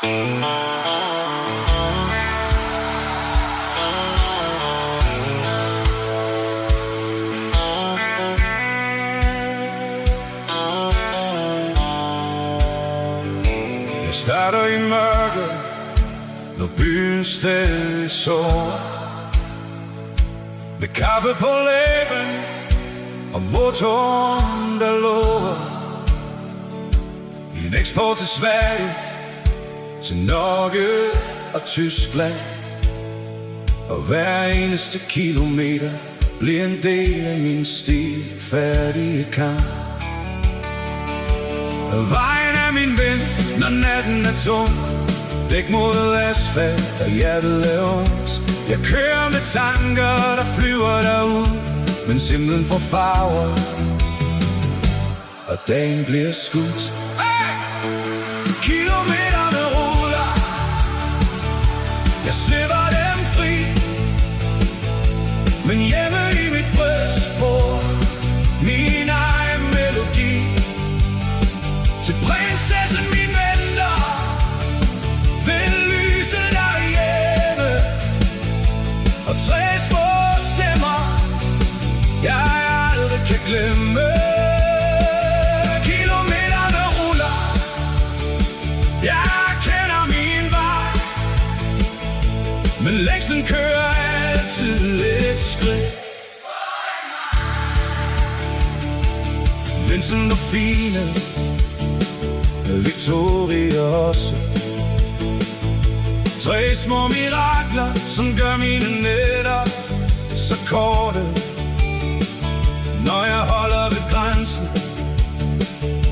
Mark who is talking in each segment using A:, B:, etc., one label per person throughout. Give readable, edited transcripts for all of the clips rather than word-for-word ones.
A: Jeg starter i mørket, når byen stadig sover, med kaffe på læben og motoren der lover. I en eksport til Sverige, til Norge og Tyskland, og hver eneste kilometer bliver en del af min stilfærdige kamp. Vejen er min ven, når natten er tung, dæk mod asfalt og hjertet er ondt. Jeg kører med tanker, der flyver derud, mens himlen får farver og dagen bliver skudt. Kilometerne ruller, jeg slipper dem fri, men hjemme i mit bryst bor min egen melodi. Til prinsessen min venter ved lyset derhjemme, og tre små stemmer jeg aldrig kan glemme. Kilometerne ruller, jeg kender min vej, men længslen kører altid et skridt. Vincent og Fine, Victoria også, tre små mirakler, som gør mine nætter så korte. Når jeg holder ved grænsen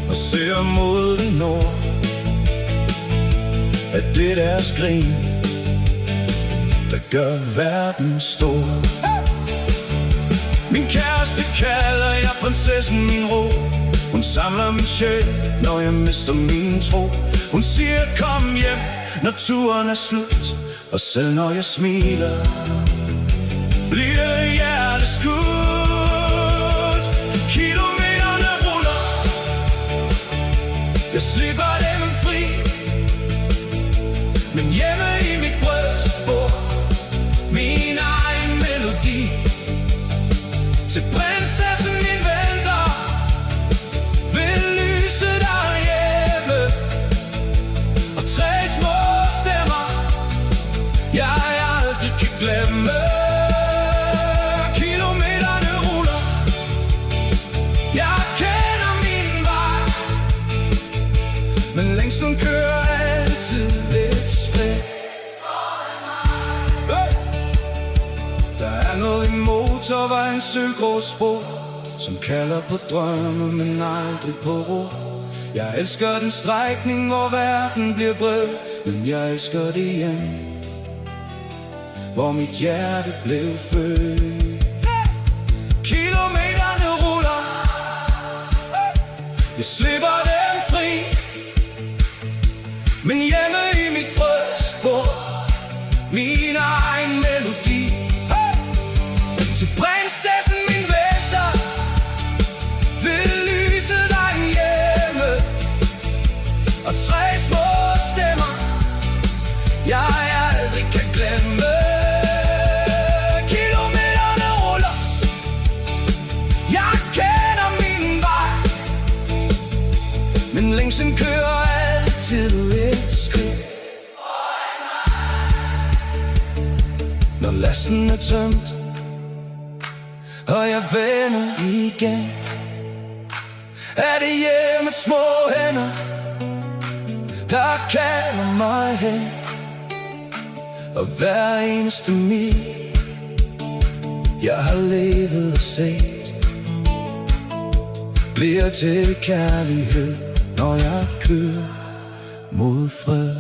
A: og ser mod det nord, at det deres grin, der gør verden stor. Min kæreste kalder jeg prinsessen min ro. Hun samler min sjæl, når jeg mister min tro. Hun siger kom hjem, når turen er slut, og selv når jeg smiler, bliver hjertet skudt. Kilometerne ruller, jeg slipper dem fri, men hjemme i mit bryst bor min egen melodi. Til prinsessen min venter ved lyset derhjemme, og tre små stemmer jeg aldrig kan glemme. Kilometerne ruller, jeg kender min vej, men længslen kører altid et skridt. Der er noget i motorvejens sølvgrå spor, som kalder på drømme, men aldrig på ro. Jeg elsker den strækning, hvor verden bliver bred, men jeg elsker det hjem, hvor mit hjerte blev født. Kilometerne ruller, jeg slipper dem fri, men hjemme i mit bryst bor min egen melodi. Til prinsessen min venter ved lyset derhjemme, og tre små stemmer jeg aldrig kan glemme. Kilometerne ruller, jeg kender min vej, men længslen kører altid et skridt. Når lasten er tømt og jeg vender igen, er det hjemmets små hænder, der kalder mig hen. Og hver eneste mil jeg har levet og set, bliver til kærlighed, når jeg kører mod fred.